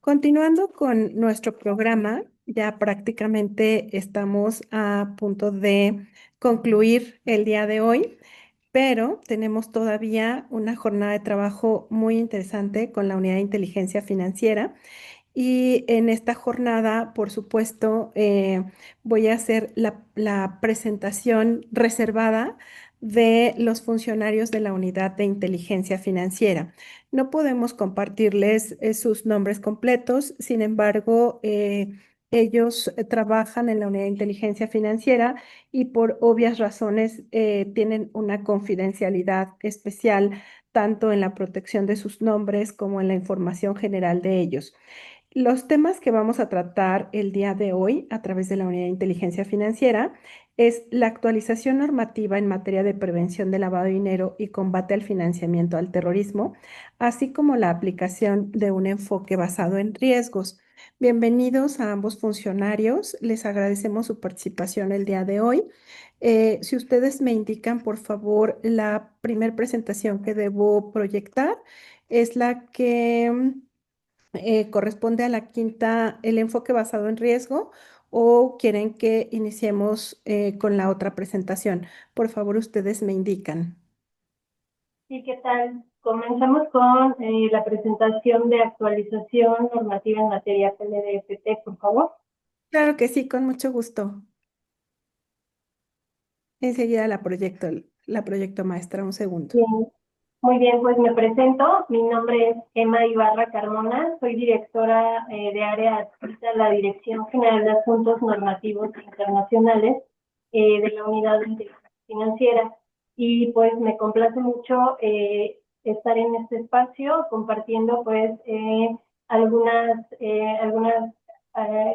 Continuando con nuestro programa, ya prácticamente estamos a punto de concluir el día de hoy, pero tenemos todavía una jornada de trabajo muy interesante con la Unidad de Inteligencia Financiera. Y en esta jornada, por supuesto, voy a hacer la presentación reservada de los funcionarios de la Unidad de Inteligencia Financiera. No podemos compartirles sus nombres completos, sin embargo, ellos trabajan en la Unidad de Inteligencia Financiera y por obvias razones tienen una confidencialidad especial tanto en la protección de sus nombres como en la información general de ellos. Los temas que vamos a tratar el día de hoy a través de la Unidad de Inteligencia Financiera es la actualización normativa en materia de prevención de lavado de dinero y combate al financiamiento al terrorismo, así como la aplicación de un enfoque basado en riesgos. Bienvenidos a ambos funcionarios. Les agradecemos su participación el día de hoy. Si ustedes me indican, por favor, la primer presentación que debo proyectar es la que corresponde a la quinta, el enfoque basado en riesgo, o quieren que iniciemos con la otra presentación. Por favor, ustedes me indican. Sí, ¿qué tal? Comenzamos con la presentación de actualización normativa en materia PLDFT, por favor. Claro que sí, con mucho gusto. Enseguida la proyecto maestra, un segundo. Bien, muy bien, pues me presento. Mi nombre es Emma Ibarra Carmona, soy directora de área adscrita a la Dirección General de Asuntos Normativos Internacionales de la Unidad de Inteligencia Financiera. Y pues me complace mucho estar en este espacio compartiendo pues algunas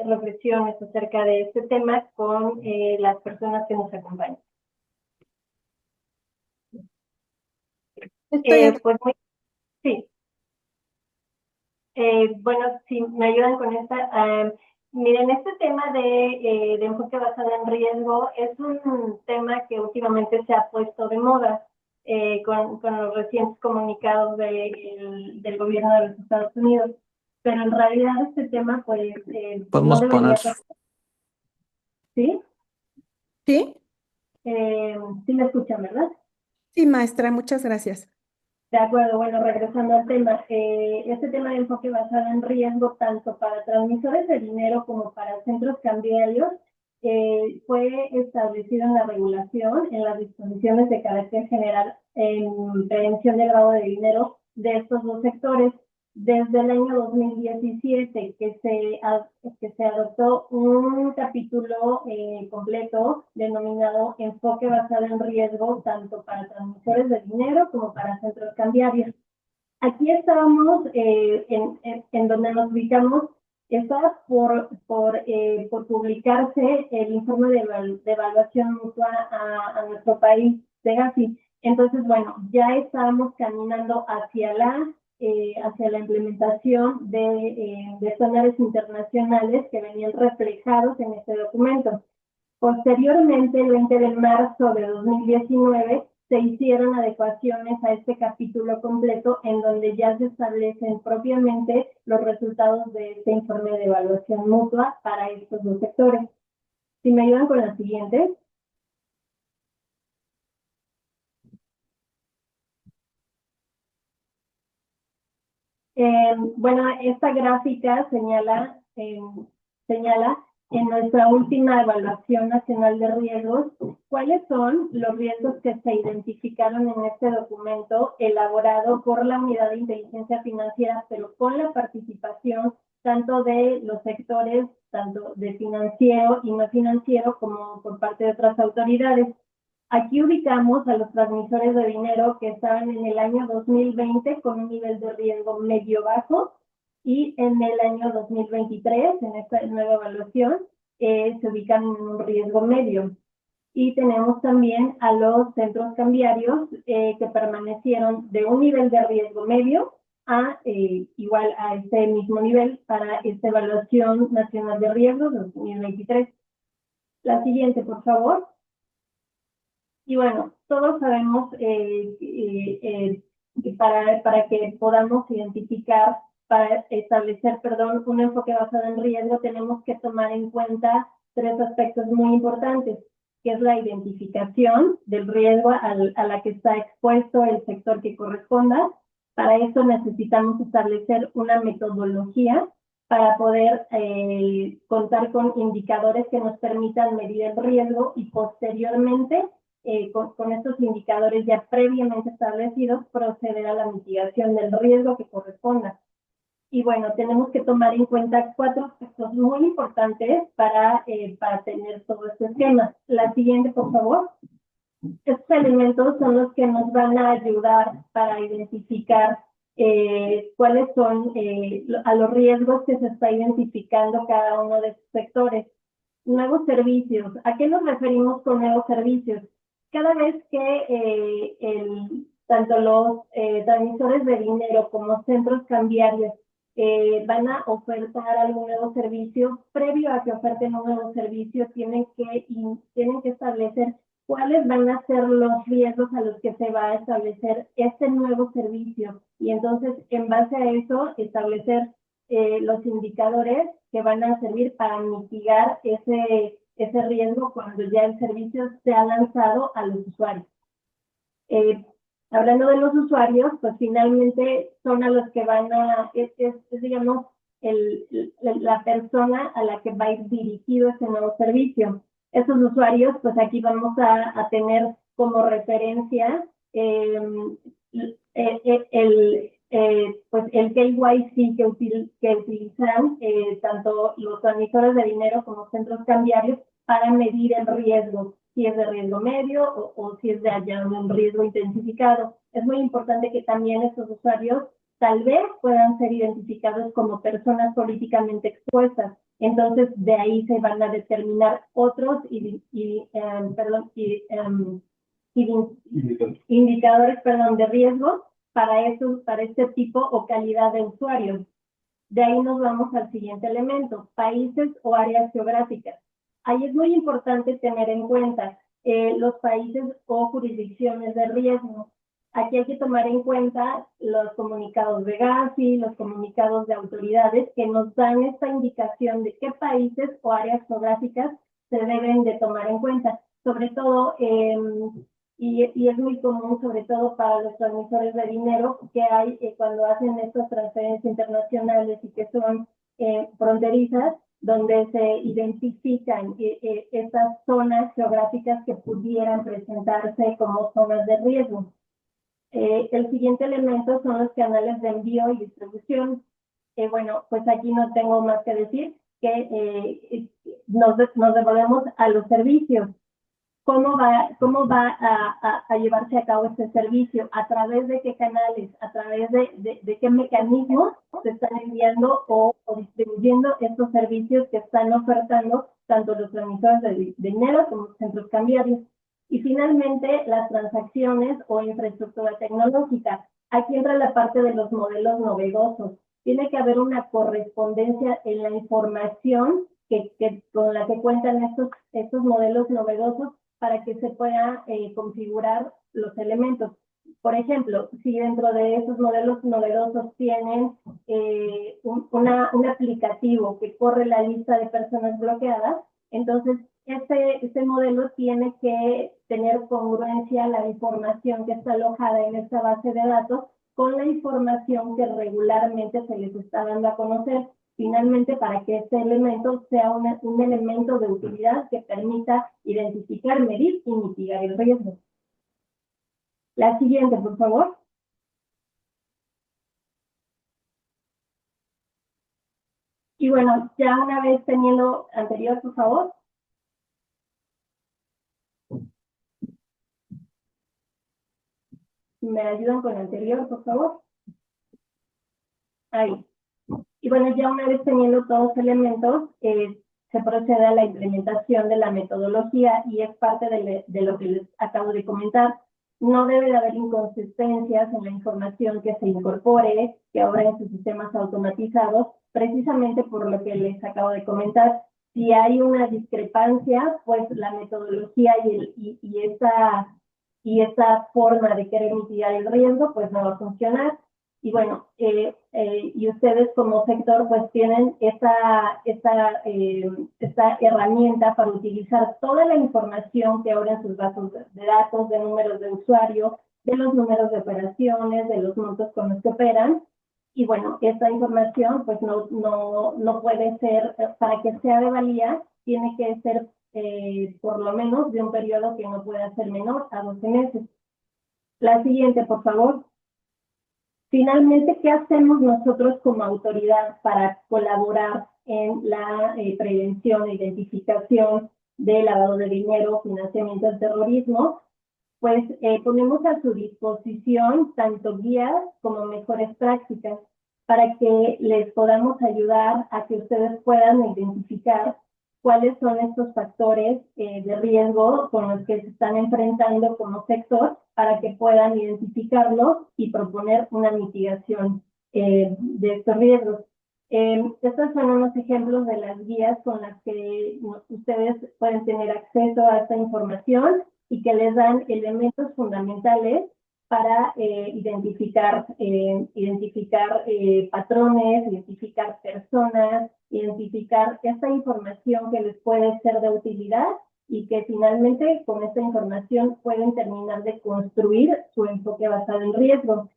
reflexiones acerca de este tema con las personas que nos acompañan. Estoy a Pues muy, sí. Bueno, si me ayudan con esta, miren, este tema de enfoque basado en riesgo es un tema que últimamente se ha puesto de moda con los recientes comunicados del gobierno de los Estados Unidos. Pero en realidad este tema, pues, no Podemos poner, debería ser, ¿sí? ¿Sí? Sí me escuchan, ¿verdad? Sí, maestra, muchas gracias. De acuerdo, bueno, regresando al tema, este tema de enfoque basado en riesgo, tanto para transmisores de dinero como para centros cambiarios, fue establecido en la regulación, en las disposiciones de carácter general en prevención del lavado de dinero de estos dos sectores. Desde el año 2017 que se adoptó un capítulo completo denominado enfoque basado en riesgo, tanto para transmisores de dinero como para centros cambiarios. Aquí estábamos en donde nos ubicamos, está por publicarse el informe de evaluación mutua a nuestro país de Gafi. Entonces, bueno, ya estábamos caminando hacia la implementación de estándares internacionales que venían reflejados en este documento. Posteriormente, el 20 de marzo de 2019, se hicieron adecuaciones a este capítulo completo en donde ya se establecen propiamente los resultados de este informe de evaluación mutua para estos dos sectores. Si me ayudan con la siguiente. Bueno, esta gráfica señala en nuestra última evaluación nacional de riesgos cuáles son los riesgos que se identificaron en este documento elaborado por la Unidad de Inteligencia Financiera, pero con la participación tanto de los sectores, tanto de financiero y no financiero, como por parte de otras autoridades. Aquí ubicamos a los transmisores de dinero que estaban en el año 2020 con un nivel de riesgo medio-bajo, y en el año 2023, en esta nueva evaluación, se ubican en un riesgo medio. Y tenemos también a los centros cambiarios que permanecieron de un nivel de riesgo medio a igual a este mismo nivel para esta evaluación nacional de riesgos 2023. La siguiente, por favor. Y bueno, todos sabemos para que podamos identificar para establecer, perdón, un enfoque basado en riesgo, tenemos que tomar en cuenta tres aspectos muy importantes, que es la identificación del riesgo a la que está expuesto el sector que corresponda. Para eso necesitamos establecer una metodología para poder contar con indicadores que nos permitan medir el riesgo y posteriormente, con estos indicadores ya previamente establecidos, proceder a la mitigación del riesgo que corresponda. Y bueno, tenemos que tomar en cuenta cuatro aspectos muy importantes para tener todo este esquema. La siguiente, por favor. Estos elementos son los que nos van a ayudar para identificar cuáles son a los riesgos que se está identificando cada uno de estos sectores. Nuevos servicios. ¿A qué nos referimos con nuevos servicios? Cada vez que tanto los transmisores de dinero como centros cambiarios van a ofertar algún nuevo servicio, previo a que oferten un nuevo servicio, tienen que establecer cuáles van a ser los riesgos a los que se va a establecer este nuevo servicio. Y entonces, en base a eso, establecer los indicadores que van a servir para mitigar ese riesgo cuando ya el servicio se ha lanzado a los usuarios. Hablando de los usuarios, pues finalmente son a los que van a, digamos, la persona a la que va a ir dirigido este nuevo servicio. Esos usuarios, pues aquí vamos a tener como referencia pues el KYC que utilizan tanto los transmisores de dinero como centros cambiarios para medir el riesgo, si es de riesgo medio o si es de allá un riesgo intensificado. Es muy importante que también estos usuarios tal vez puedan ser identificados como personas políticamente expuestas. Entonces, de ahí se van a determinar otros indicadores de riesgo para este tipo o calidad de usuarios. De ahí nos vamos al siguiente elemento, países o áreas geográficas. Ahí es muy importante tener en cuenta los países o jurisdicciones de riesgo. Aquí hay que tomar en cuenta los comunicados de Gafi, los comunicados de autoridades que nos dan esta indicación de qué países o áreas geográficas se deben de tomar en cuenta. Sobre todo, y es muy común, sobre todo para los transmisores de dinero, que hay cuando hacen estas transferencias internacionales y que son fronterizas, donde se identifican estas zonas geográficas que pudieran presentarse como zonas de riesgo. El siguiente elemento son los canales de envío y distribución. Bueno, pues aquí no tengo más que decir que nos devolvemos a los servicios. ¿Cómo va a llevarse a cabo este servicio? ¿A través de qué canales? ¿A través de qué mecanismos se están enviando o distribuyendo estos servicios que están ofertando tanto los transmisores de dinero como los centros cambiarios? Y finalmente, las transacciones o infraestructura tecnológica. Aquí entra la parte de los modelos novedosos. Tiene que haber una correspondencia en la información con la que cuentan estos modelos novedosos para que se puedan configurar los elementos. Por ejemplo, si dentro de esos modelos novedosos tienen un aplicativo que corre la lista de personas bloqueadas, entonces este modelo tiene que tener congruencia la información que está alojada en esta base de datos con la información que regularmente se les está dando a conocer. Finalmente, para que este elemento sea un elemento de utilidad que permita identificar, medir y mitigar el riesgo. La siguiente, por favor. Y bueno, ya una vez teniendo anterior, por favor. ¿Me ayudan con el anterior, por favor? Ahí. Y bueno, ya una vez teniendo todos los elementos, se procede a la implementación de la metodología y es parte de lo que les acabo de comentar. No debe de haber inconsistencias en la información que se incorpore, que ahora en sus sistemas automatizados, precisamente por lo que les acabo de comentar. Si hay una discrepancia, pues la metodología y esa forma de querer mitigar el riesgo, pues no va a funcionar. Y bueno, y ustedes como sector pues tienen esta herramienta para utilizar toda la información que ahora en sus bases de datos, de números de usuario, de los números de operaciones, de los montos con los que operan. Y bueno, esta información pues no puede ser, para que sea de valía, tiene que ser por lo menos de un periodo que no pueda ser menor a 12 meses. La siguiente, por favor. Finalmente, ¿qué hacemos nosotros como autoridad para colaborar en la prevención e identificación de lavado de dinero, financiamiento del terrorismo? Pues ponemos a su disposición tanto guías como mejores prácticas para que les podamos ayudar a que ustedes puedan identificar cuáles son estos factores de riesgo con los que se están enfrentando como sector para que puedan identificarlos y proponer una mitigación de estos riesgos. Estos son unos ejemplos de las guías con las que ustedes pueden tener acceso a esta información y que les dan elementos fundamentales para identificar patrones, identificar personas, identificar esta información que les puede ser de utilidad y que finalmente con esta información pueden terminar de construir su enfoque basado en riesgo.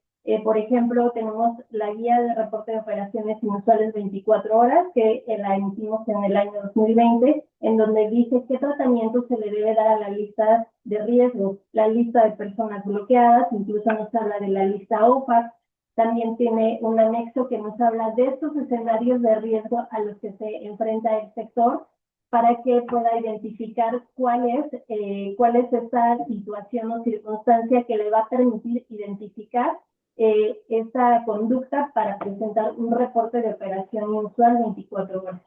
Por ejemplo, tenemos la guía de reporte de operaciones inusuales 24 horas, que la emitimos en el año 2020, en donde dice qué tratamiento se le debe dar a la lista de riesgo, la lista de personas bloqueadas, incluso nos habla de la lista OFAC, también tiene un anexo que nos habla de estos escenarios de riesgo a los que se enfrenta el sector, para que pueda identificar cuál es esta situación o circunstancia que le va a permitir identificar esa conducta para presentar un reporte de operación inusual 24 horas.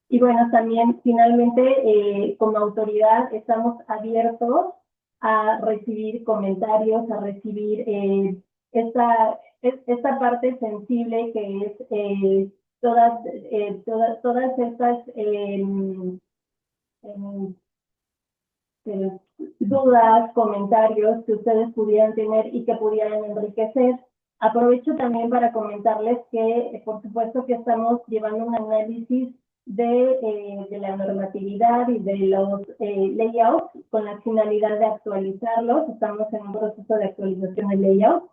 Y bueno, también finalmente como autoridad estamos abiertos a recibir comentarios, a recibir esta parte sensible que es todas estas dudas, comentarios que ustedes pudieran tener y que pudieran enriquecer. Aprovecho también para comentarles que, por supuesto, que estamos llevando un análisis de la normatividad y de los layouts con la finalidad de actualizarlos. Estamos en un proceso de actualización de layout,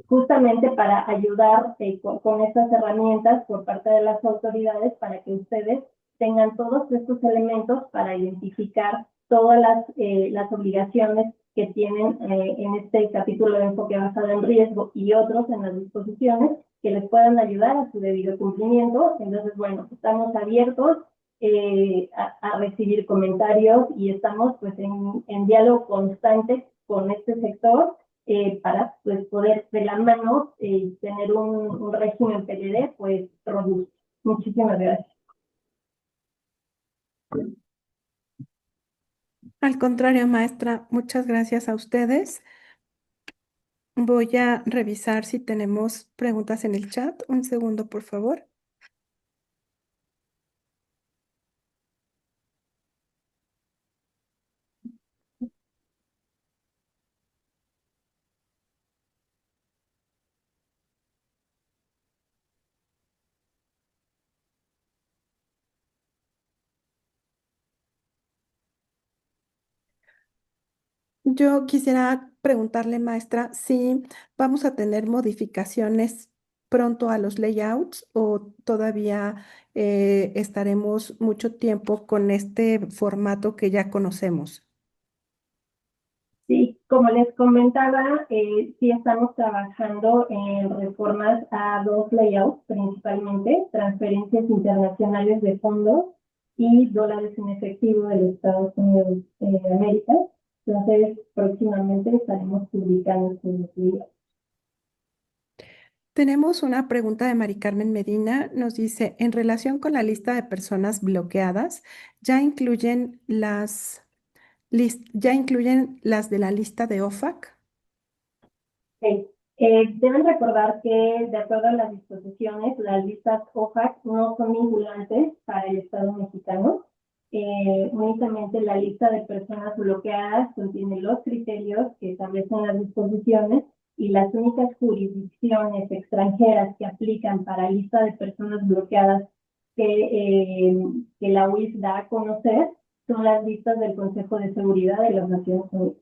justamente para ayudar con estas herramientas por parte de las autoridades para que ustedes tengan todos estos elementos para identificar todas las obligaciones que tienen en este capítulo de enfoque basado en riesgo y otros en las disposiciones que les puedan ayudar a su debido cumplimiento. Entonces, bueno, estamos abiertos a recibir comentarios y estamos pues en diálogo constante con este sector para pues, poder de la mano tener un régimen PLD pues robusto. Muchísimas gracias. Al contrario, maestra, muchas gracias a ustedes. Voy a revisar si tenemos preguntas en el chat. Un segundo, por favor. Yo quisiera preguntarle, maestra, si vamos a tener modificaciones pronto a los layouts o todavía estaremos mucho tiempo con este formato que ya conocemos. Sí, como les comentaba, sí estamos trabajando en reformas a dos layouts principalmente, transferencias internacionales de fondos y dólares en efectivo de los Estados Unidos de América. Entonces, próximamente estaremos publicando estos layouts. Tenemos una pregunta de Mari Carmen Medina. Nos dice, en relación con la lista de personas bloqueadas, ¿ya incluyen las de la lista de OFAC? Sí. Deben recordar que, de acuerdo a las disposiciones, las listas OFAC no son vinculantes para el Estado mexicano. únicamente la lista de personas bloqueadas contiene los criterios que establecen las disposiciones y las únicas jurisdicciones extranjeras que aplican para lista de personas bloqueadas que la UIF da a conocer son las listas del Consejo de Seguridad de las Naciones Unidas.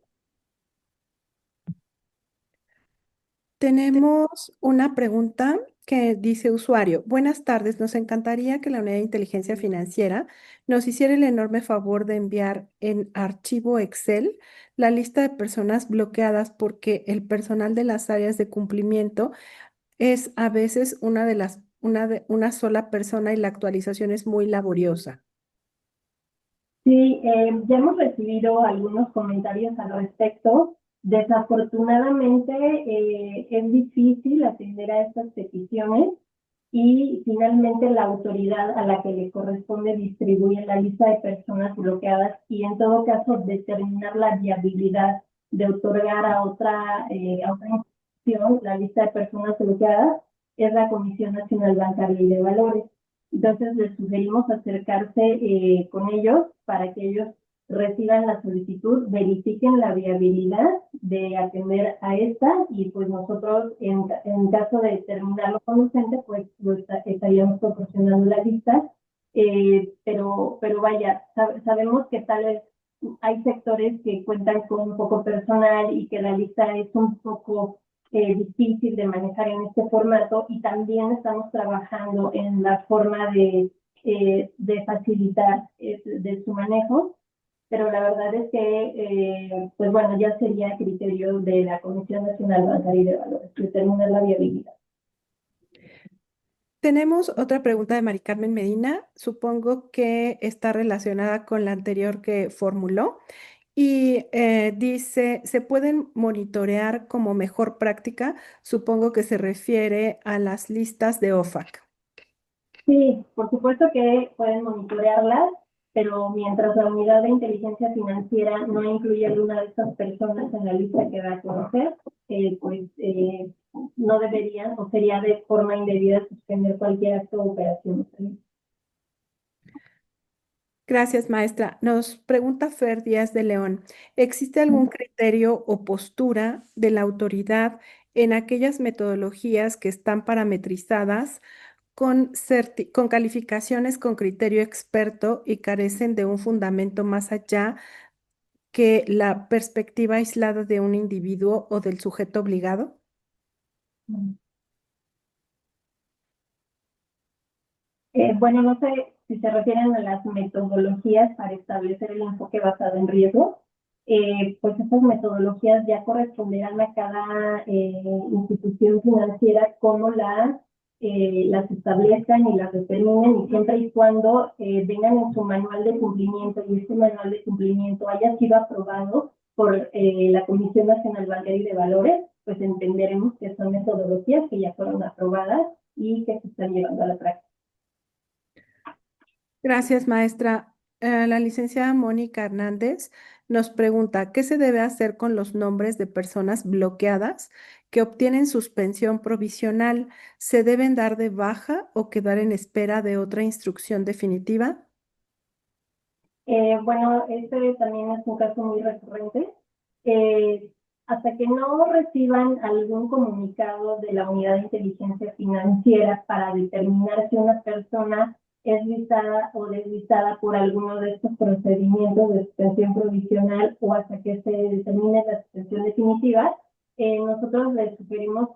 Tenemos una pregunta que dice usuario, buenas tardes, nos encantaría que la Unidad de Inteligencia Financiera nos hiciera el enorme favor de enviar en archivo Excel la lista de personas bloqueadas porque el personal de las áreas de cumplimiento es a veces una sola persona y la actualización es muy laboriosa. Sí, ya hemos recibido algunos comentarios al respecto. Desafortunadamente, es difícil atender a estas peticiones y finalmente la autoridad a la que le corresponde distribuye la lista de personas bloqueadas y en todo caso determinar la viabilidad de otorgar a otra institución la lista de personas bloqueadas es la Comisión Nacional Bancaria y de Valores. Entonces les sugerimos acercarse con ellos para que ellos reciban la solicitud, verifiquen la viabilidad de atender a esta y pues nosotros en caso de determinarlo conducente pues estaríamos proporcionando la lista, pero vaya, sabemos que tal vez hay sectores que cuentan con poco personal y que la lista es un poco difícil de manejar en este formato y también estamos trabajando en la forma de facilitar de su manejo, pero la verdad es que, pues bueno, ya sería criterio de la Comisión Nacional Bancaria y de Valores determinar la viabilidad. Tenemos otra pregunta de Mari Carmen Medina, supongo que está relacionada con la anterior que formuló y dice, ¿se pueden monitorear como mejor práctica? Supongo que se refiere a las listas de OFAC. Sí, por supuesto que pueden monitorearlas, pero mientras la unidad de inteligencia financiera no incluye alguna de estas personas en la lista que va a conocer, no deberían o sería de forma indebida suspender cualquier acto o operación. Gracias, maestra. Nos pregunta Fer Díaz de León, ¿existe algún criterio o postura de la autoridad en aquellas metodologías que están parametrizadas con calificaciones con criterio experto y carecen de un fundamento más allá que la perspectiva aislada de un individuo o del sujeto obligado? Bueno, no sé si se refieren a las metodologías para establecer el enfoque basado en riesgo. Pues estas metodologías ya corresponderán a cada institución financiera cómo las establezcan y las determinen y siempre y cuando vengan en su manual de cumplimiento y este manual de cumplimiento haya sido aprobado por la Comisión Nacional Bancaria y de Valores, pues entenderemos que son metodologías que ya fueron aprobadas y que se están llevando a la práctica. Gracias, maestra. La licenciada Mónica Hernández nos pregunta, ¿qué se debe hacer con los nombres de personas bloqueadas que obtienen suspensión provisional? ¿Se deben dar de baja o quedar en espera de otra instrucción definitiva? Bueno, este también es un caso muy recurrente. Hasta que no reciban algún comunicado de la Unidad de Inteligencia Financiera para determinar si una persona es listada o deslistada por alguno de estos procedimientos de suspensión provisional o hasta que se determine la suspensión definitiva, nosotros les sugerimos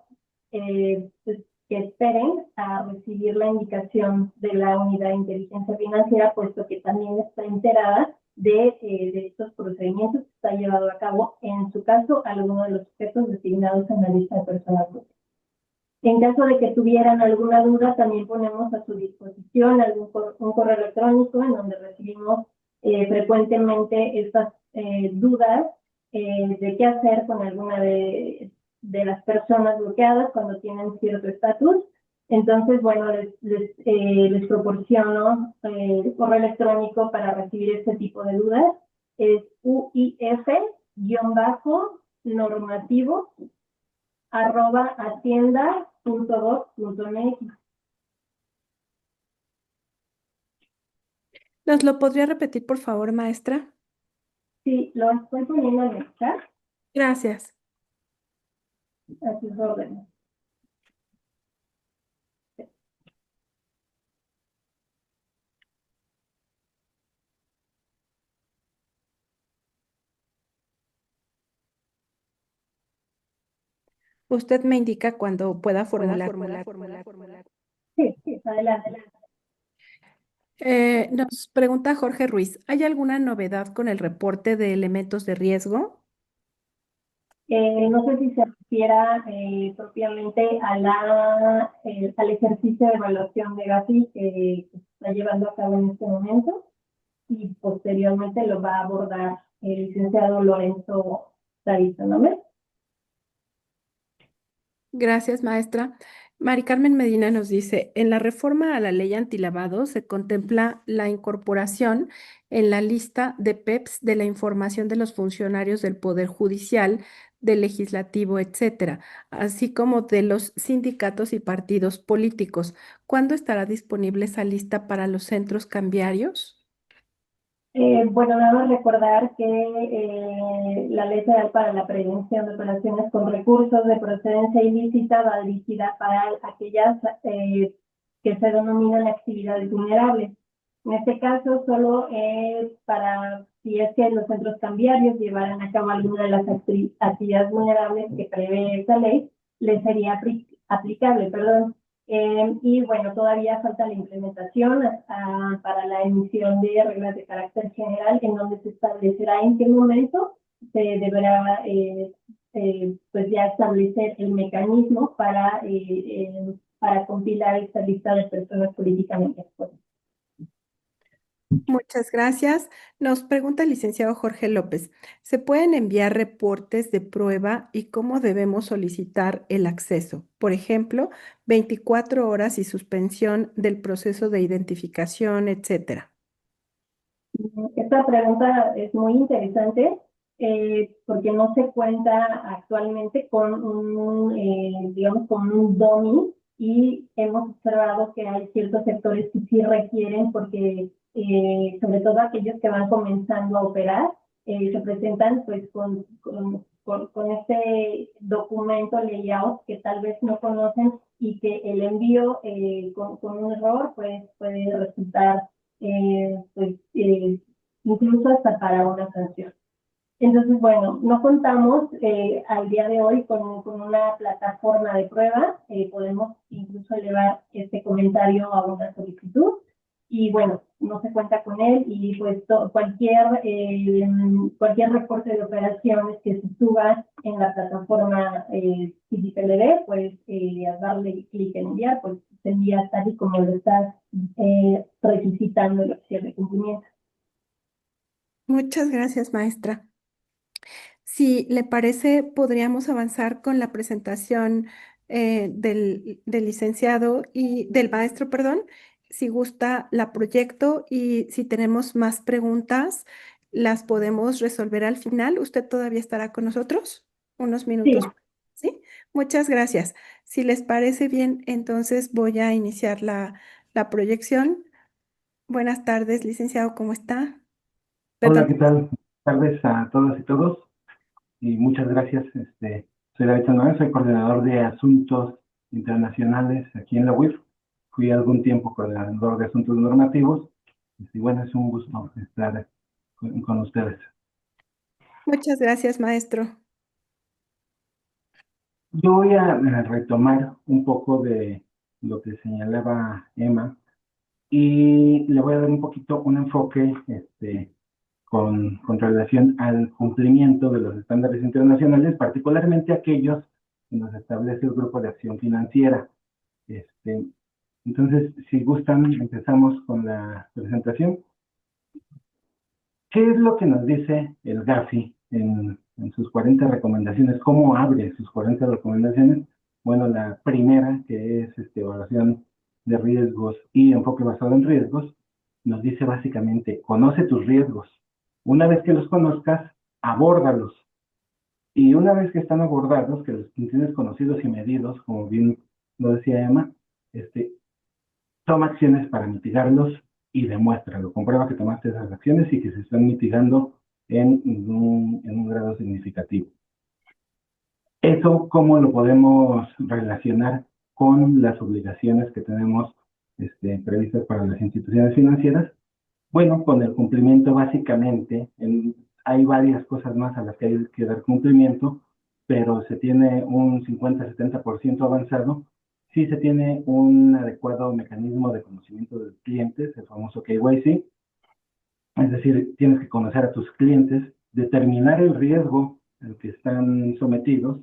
pues, que esperen a recibir la indicación de la Unidad de Inteligencia Financiera, puesto que también está enterada de estos procedimientos que está llevado a cabo, en su caso, alguno de los sujetos designados en la lista de personas bloqueadas. En caso de que tuvieran alguna duda, también ponemos a su disposición un correo electrónico en donde recibimos frecuentemente estas dudas de qué hacer con alguna de las personas bloqueadas cuando tienen cierto estatus. Entonces, bueno, les proporciono el correo electrónico para recibir este tipo de dudas. Es uif-normativo@hacienda.gov.mx. ¿Nos lo podría repetir, por favor, maestra? Sí, lo estoy poniendo en el chat Gracias. a sus órdenes. Usted me indica cuando pueda formular. Sí, sí, adelante. Nos pregunta Jorge Ruiz, ¿hay alguna novedad con el reporte de elementos de riesgo? No sé si se refiera propiamente a al ejercicio de evaluación de Gafi que se está llevando a cabo en este momento y posteriormente lo va a abordar el licenciado Lorenzo Savito, ¿no? Gracias, maestra. Mari Carmen Medina nos dice, en la reforma a la ley antilavado se contempla la incorporación en la lista de PEPs de la información de los funcionarios del Poder Judicial, del Legislativo, etcétera, así como de los sindicatos y partidos políticos. ¿Cuándo estará disponible esa lista para los centros cambiarios? Bueno, nada más recordar que la Ley Federal para la Prevención de Operaciones con Recursos de Procedencia Ilícita va dirigida para aquellas que se denominan actividades vulnerables. En este caso, solo es para si es que los centros cambiarios llevaran a cabo alguna de las actividades vulnerables que prevé esta ley, les sería aplicable, perdón. Y bueno, todavía falta la implementación para la emisión de reglas de carácter general, en donde se establecerá en qué momento se deberá pues ya establecer el mecanismo para compilar esta lista de personas políticamente expuestas. Muchas gracias. Nos pregunta el licenciado Jorge López, ¿se pueden enviar reportes de prueba y cómo debemos solicitar el acceso? Por ejemplo, 24 horas y suspensión del proceso de identificación, etcétera. Esta pregunta es muy interesante porque no se cuenta actualmente con digamos, con un dummy y hemos observado que hay ciertos sectores que sí requieren porque sobre todo aquellos que van comenzando a operar se presentan pues con este documento layout que tal vez no conocen y que el envío con un error pues puede resultar pues, incluso hasta para una sanción. Entonces, bueno, no contamos al día de hoy con una plataforma de prueba, podemos incluso elevar este comentario a una solicitud y bueno, no se cuenta con él y pues cualquier reporte de operaciones que se suba en la plataforma CIDIPLD, pues al darle clic en enviar, pues se envía tal y como lo está requisitando el oficial de cumplimiento. Muchas gracias, maestra. Si le parece, podríamos avanzar con la presentación del licenciado y del maestro, perdón. Si gusta, la proyecto y si tenemos más preguntas, las podemos resolver al final. ¿Usted todavía estará con nosotros? Unos Sí, minutos. ¿Sí? Muchas gracias. Si les parece bien, entonces voy a iniciar la proyección. Buenas tardes, licenciado, ¿cómo está? Hola, Perdón. ¿qué tal? Buenas tardes a todas y todos y muchas gracias. Soy David Sandoval, soy coordinador de asuntos internacionales aquí en la UIF. Fui algún tiempo coordinador de asuntos normativos y bueno, es un gusto estar con ustedes. Muchas gracias, maestro. Yo voy a retomar un poco de lo que señalaba Emma y le voy a dar un poquito un enfoque con relación al cumplimiento de los estándares internacionales, particularmente aquellos que nos establece el Grupo de Acción Financiera. Entonces, si gustan, empezamos con la presentación. ¿Qué es lo que nos dice el GAFI en sus 40 recomendaciones? ¿Cómo abre sus 40 recomendaciones? Bueno, la primera, que es evaluación de riesgos y enfoque basado en riesgos, nos dice básicamente, conoce tus riesgos. Una vez que los conozcas, abórdalos. Y una vez que están abordados, que los tienes conocidos y medidos, como bien lo decía Emma, toma acciones para mitigarlos y demuéstralo. Comprueba que tomaste esas acciones y que se están mitigando en un grado significativo. Eso, ¿cómo lo podemos relacionar con las obligaciones que tenemos previstas para las instituciones financieras? Bueno, con el cumplimiento básicamente, hay varias cosas más a las que hay que dar cumplimiento, pero se tiene un 50-70% avanzado si se tiene un adecuado mecanismo de conocimiento de los clientes, el famoso KYC. Es decir, tienes que conocer a tus clientes, determinar el riesgo al que están sometidos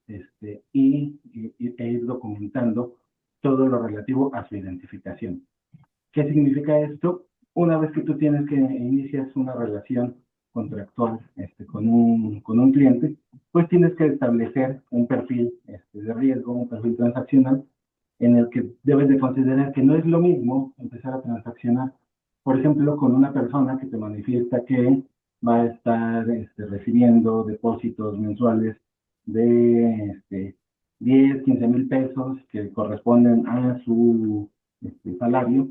e ir documentando todo lo relativo a su identificación. ¿Qué significa esto? Una vez que tú inicias una relación contractual con un cliente, pues tienes que establecer un perfil de riesgo, un perfil transaccional, en el que debes de considerar que no es lo mismo empezar a transaccionar, por ejemplo, con una persona que te manifiesta que va a estar recibiendo depósitos mensuales de 10, 15 mil pesos que corresponden a su salario,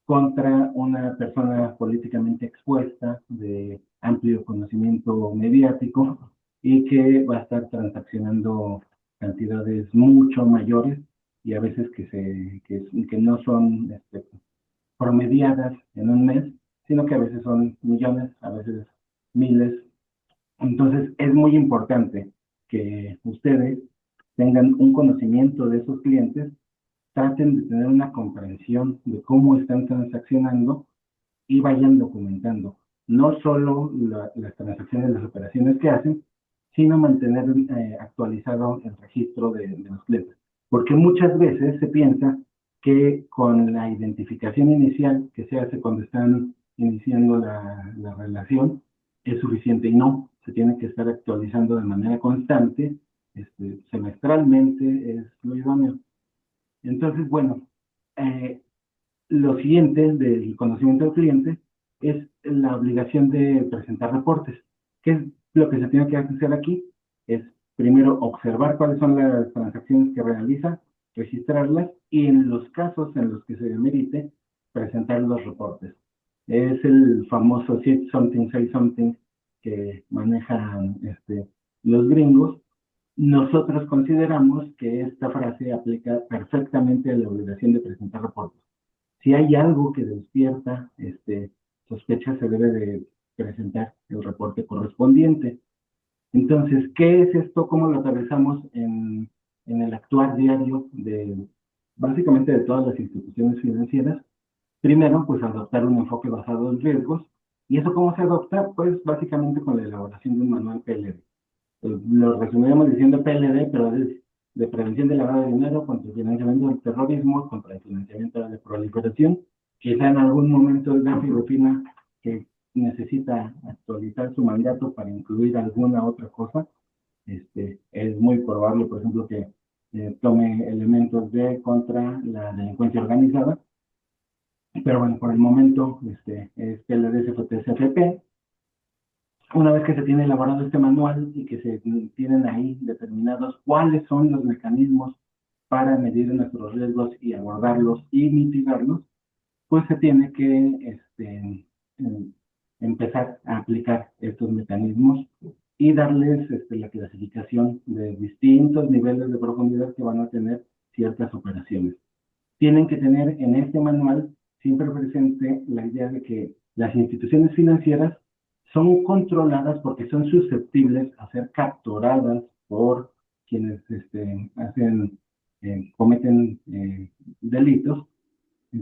contra una persona políticamente expuesta, de amplio conocimiento mediático, y que va a estar transaccionando cantidades mucho mayores y a veces que no son promediadas en un mes, sino que a veces son millones, a veces miles. Entonces es muy importante que ustedes tengan un conocimiento de esos clientes, traten de tener una comprensión de cómo están transaccionando y vayan documentando no solo las transacciones, las operaciones que hacen, sino mantener actualizado el registro de los clientes. Porque muchas veces se piensa que con la identificación inicial que se hace cuando están iniciando la relación es suficiente, y no, se tiene que estar actualizando de manera constante, semestralmente es lo idóneo. Entonces, bueno, lo siguiente del conocimiento del cliente es la obligación de presentar reportes. ¿Qué es lo que se tiene que hacer aquí? Es primero observar cuáles son las transacciones que realiza, registrarlas, y en los casos en los que se demerite, presentar los reportes. Es el famoso "see something, say something" que manejan los gringos. Nosotros consideramos que esta frase aplica perfectamente a la obligación de presentar reportes. Si hay algo que despierta sospecha, se debe de presentar el reporte correspondiente. Entonces, ¿qué es esto? ¿Cómo lo atravesamos en el actuar diario básicamente de todas las instituciones financieras? Primero, pues adoptar un enfoque basado en riesgos. ¿Y eso cómo se adopta? Pues básicamente con la elaboración de un manual PLD. Lo resumiremos diciendo PLD, pero es de prevención de lavado de dinero, contra el financiamiento del terrorismo, contra el financiamiento de la proliferación. Quizá en algún momento el GAFI opina que necesita actualizar su mandato para incluir alguna otra cosa. Es muy probable, por ejemplo, que tome elementos contra la delincuencia organizada. Pero bueno, por el momento es PLD, CFT, CFP. Una vez que se tiene elaborado este manual y que se tienen ahí determinados cuáles son los mecanismos para medir nuestros riesgos y abordarlos y mitigarlos, pues se tiene que empezar a aplicar estos mecanismos y darles la clasificación de distintos niveles de profundidad que van a tener ciertas operaciones. Tienen que tener en este manual siempre presente la idea de que las instituciones financieras son controladas porque son susceptibles a ser capturadas por quienes cometen delitos.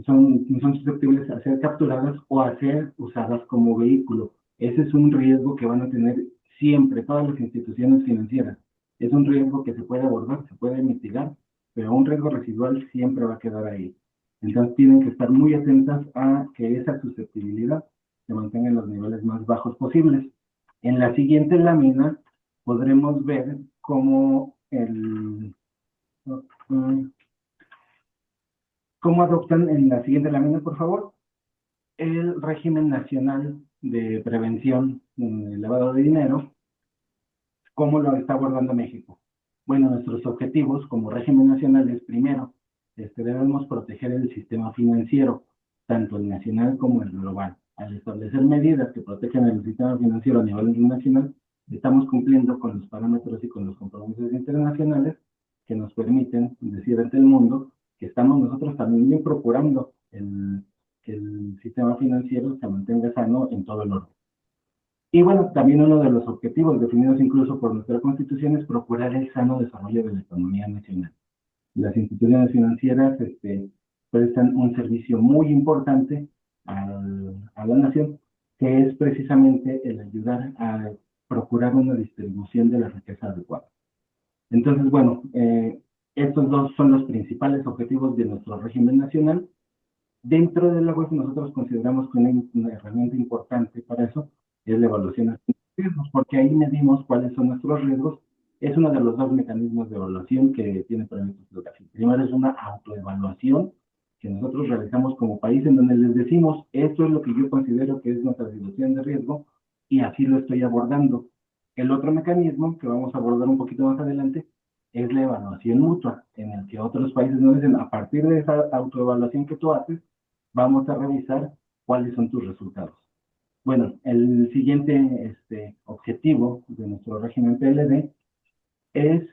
Son susceptibles a ser capturadas o a ser usadas como vehículo. Ese es un riesgo que van a tener siempre todas las instituciones financieras. Es un riesgo que se puede abordar, se puede mitigar, pero un riesgo residual siempre va a quedar ahí. Entonces tienen que estar muy atentas a que esa susceptibilidad se mantenga en los niveles más bajos posibles. En la siguiente lámina podremos ver cómo cómo adoptan, en la siguiente lámina, por favor, el régimen nacional de prevención del lavado de dinero. ¿Cómo lo está abordando México? Bueno, nuestros objetivos como régimen nacional es, primero, debemos proteger el sistema financiero. tanto el nacional como el global. Al establecer medidas que protegen el sistema financiero a nivel internacional, estamos cumpliendo con los parámetros y con los compromisos internacionales que nos permiten decir ante el mundo que estamos nosotros también procurando que el sistema financiero se mantenga sano en todo el orden. Y bueno, también uno de los objetivos definidos incluso por nuestra Constitución es procurar el sano desarrollo de la economía nacional. Las instituciones financieras prestan un servicio muy importante a la nación, que es precisamente el ayudar a procurar una distribución de la riqueza adecuada. Entonces, bueno, estos dos son los principales objetivos de nuestro régimen nacional. Dentro de la web nosotros consideramos que una herramienta importante para eso es la evaluación de riesgos, porque ahí medimos cuáles son nuestros riesgos. Es uno de los dos mecanismos de evaluación que tiene previsto el GAFI. Primero es una autoevaluación que nosotros realizamos como país, en donde les decimos, esto es lo que yo considero que es nuestra situación de riesgo, y así lo estoy abordando. El otro mecanismo, que vamos a abordar un poquito más adelante, es la evaluación mutua, en el que otros países nos dicen, a partir de esa autoevaluación que tú haces, vamos a revisar cuáles son tus resultados. Bueno, el siguiente objetivo de nuestro régimen PLD es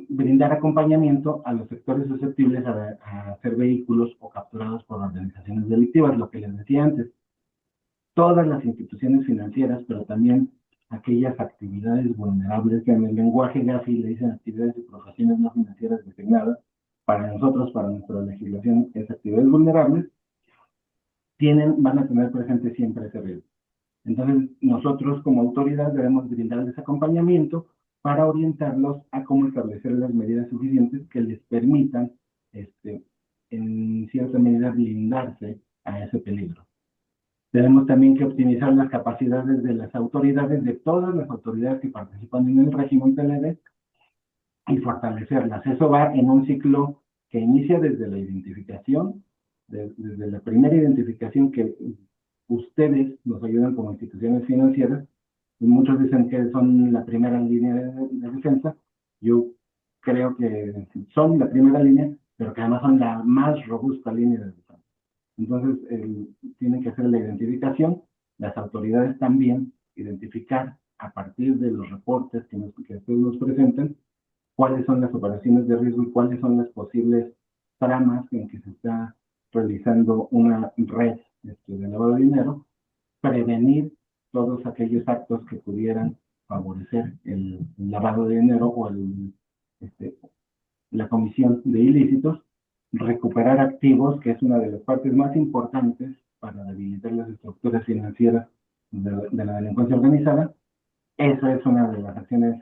brindar acompañamiento a los sectores susceptibles a ser vehículos o capturados por organizaciones delictivas, lo que les decía antes. Todas las instituciones financieras, pero también aquellas actividades vulnerables que en el lenguaje GAFI le dicen actividades y profesiones no financieras designadas, para nosotros, para nuestra legislación, es actividades vulnerables, van a tener presente siempre ese riesgo. Entonces, nosotros como autoridad debemos brindarles acompañamiento para orientarlos a cómo establecer las medidas suficientes que les permitan, en cierta medida, blindarse a ese peligro. Tenemos también que optimizar las capacidades de las autoridades, de todas las autoridades que participan en el régimen PLD, y fortalecerlas. Eso va en un ciclo que inicia desde la identificación, desde la primera identificación que ustedes nos ayudan como instituciones financieras. Muchos dicen que son la primera línea de defensa. Yo creo que son la primera línea, pero que además son la más robusta línea de defensa. Entonces, tienen que hacer la identificación, las autoridades también, identificar a partir de los reportes que ustedes nos presentan, cuáles son las operaciones de riesgo y cuáles son las posibles tramas en que se está realizando una red de lavado de dinero, prevenir todos aquellos actos que pudieran favorecer el lavado de dinero o la comisión de ilícitos, recuperar activos, que es una de las partes más importantes para debilitar las estructuras financieras de la delincuencia organizada. Esa es una de las acciones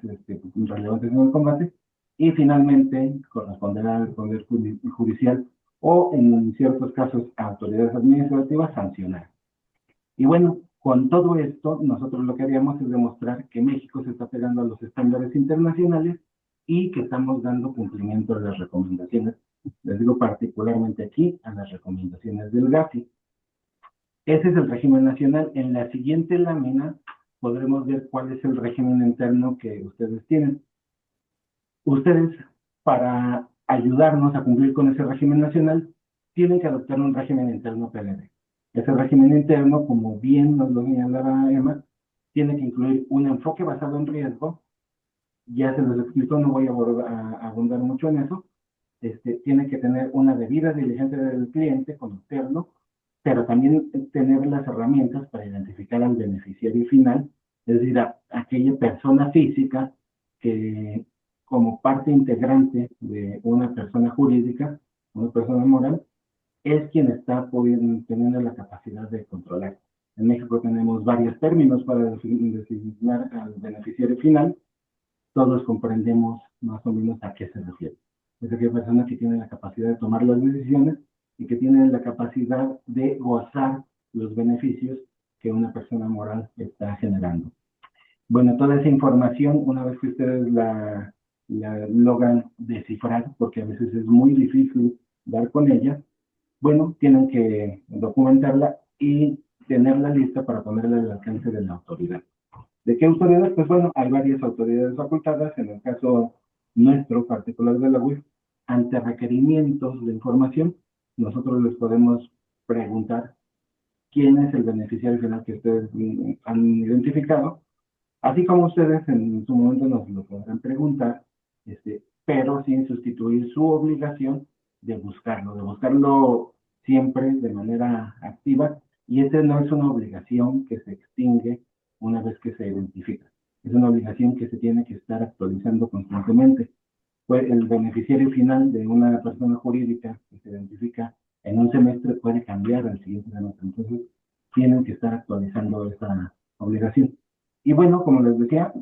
relevantes en el combate. Y finalmente, corresponderá al Poder Judicial o, en ciertos casos, a autoridades administrativas sancionar. Y bueno, con todo esto, nosotros lo que haríamos es demostrar que México se está pegando a los estándares internacionales y que estamos dando cumplimiento a las recomendaciones, les digo particularmente aquí, a las recomendaciones del GAFI. Ese es el régimen nacional. En la siguiente lámina podremos ver cuál es el régimen interno que ustedes tienen. Ustedes, para ayudarnos a cumplir con ese régimen nacional, tienen que adoptar un régimen interno PLD. Ese régimen interno, como bien nos lo señalaba Emma, tiene que incluir un enfoque basado en riesgo. Ya se los explico, no voy a abundar mucho en eso. Tiene que tener una debida diligencia del cliente, conocerlo, pero también tener las herramientas para identificar al beneficiario final, es decir, a aquella persona física que, como parte integrante de una persona jurídica, una persona moral, es quien está teniendo la capacidad de controlar. En México tenemos varios términos para designar al beneficiario final. Todos comprendemos más o menos a qué se refiere. Es aquella persona que tiene la capacidad de tomar las decisiones y que tiene la capacidad de gozar los beneficios que una persona moral está generando. Bueno, toda esa información, una vez que ustedes la logran descifrar, porque a veces es muy difícil dar con ella, bueno, tienen que documentarla y tenerla lista para ponerla al alcance de la autoridad. ¿De qué autoridad? Pues bueno, hay varias autoridades facultadas. En el caso nuestro, particular de la UIF, ante requerimientos de información, nosotros les podemos preguntar quién es el beneficiario final que ustedes han identificado, así como ustedes en su momento nos lo podrán preguntar, pero sin sustituir su obligación de buscarlo siempre de manera activa, y esa no es una obligación que se extingue una vez que se identifica, es una obligación que se tiene que estar actualizando constantemente. Pues el beneficiario final de una persona jurídica que se identifica en un semestre puede cambiar al siguiente semestre, entonces tienen que estar actualizando esa obligación. Y bueno, como les decía,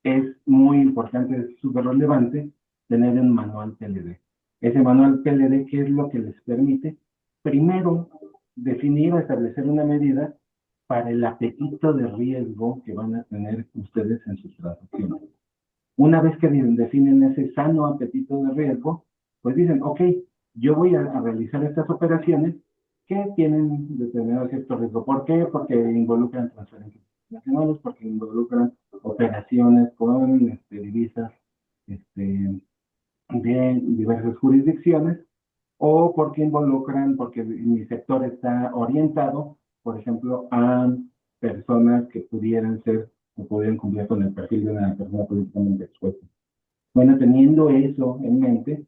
es muy importante, es súper relevante tener un manual PLD. Ese manual PLD, ¿qué es lo que les permite? Primero, definir o establecer una medida para el apetito de riesgo que van a tener ustedes en sus transacciones. Una vez que definen ese sano apetito de riesgo, pues dicen, ok, yo voy a realizar estas operaciones que tienen determinado cierto riesgo. ¿Por qué? Porque involucran transferencias nacionales, porque involucran operaciones con divisas de diversas jurisdicciones, o porque mi sector está orientado, por ejemplo, a personas que pudieran ser o pudieran cumplir con el perfil de una persona políticamente expuesta. Bueno, teniendo eso en mente,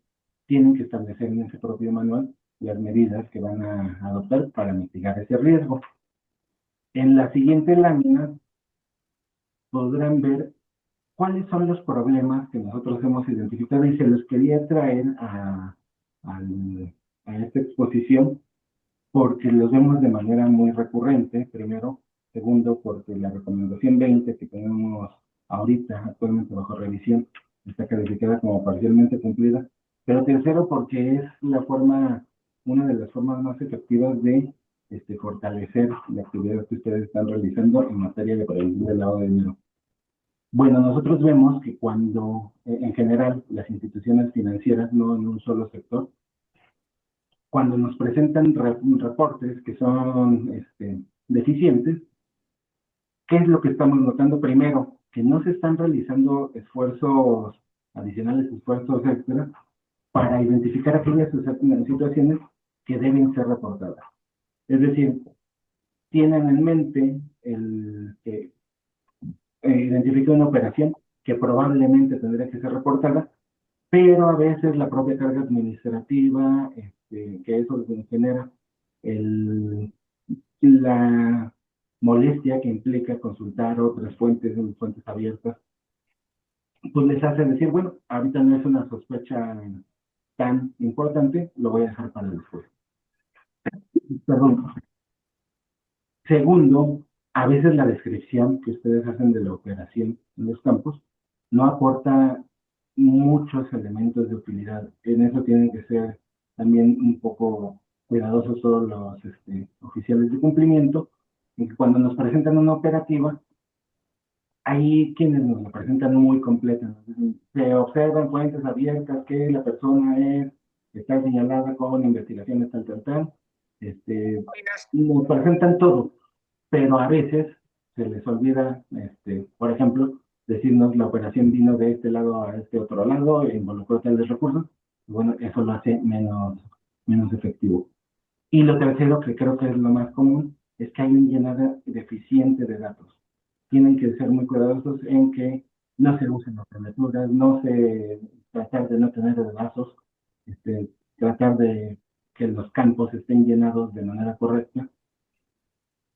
tienen que establecer en ese propio manual las medidas que van a adoptar para mitigar ese riesgo. En la siguiente lámina podrán ver cuáles son los problemas que nosotros hemos identificado, y se los quería traer a esta exposición porque los vemos de manera muy recurrente, primero. Segundo, porque la recomendación 20 que tenemos ahorita actualmente bajo revisión está calificada como parcialmente cumplida. Pero tercero, porque es una de las formas más efectivas de fortalecer la actividad que ustedes están realizando en materia de prevención del lavado de dinero. Bueno, nosotros vemos que cuando, en general, las instituciones financieras, no en un solo sector, cuando nos presentan reportes que son deficientes, ¿qué es lo que estamos notando? Primero, que no se están realizando esfuerzos adicionales, esfuerzos extras, para identificar aquellas situaciones que deben ser reportadas. Es decir, tienen en mente el que identifica una operación que probablemente tendría que ser reportada, pero a veces la propia carga administrativa, que eso genera la molestia que implica consultar otras fuentes abiertas, pues les hace decir, bueno, ahorita no es una sospecha tan importante, lo voy a dejar para después. Perdón. Segundo, a veces la descripción que ustedes hacen de la operación en los campos no aporta muchos elementos de utilidad. En eso tienen que ser también un poco cuidadosos todos los oficiales de cumplimiento, en que cuando nos presentan una operativa, hay quienes nos la presentan muy completa. Se observan fuentes abiertas que la persona está señalada con investigaciones tal. Nos presentan todo, pero a veces se les olvida, por ejemplo, decirnos la operación vino de este lado a este otro lado e involucró tales recursos. Bueno, eso lo hace menos efectivo. Y lo tercero, que creo que es lo más común, es que hay un llenado deficiente de datos. Tienen que ser muy cuidadosos en que no se usen las lecturas, tratar de no tener redazos, tratar de que los campos estén llenados de manera correcta.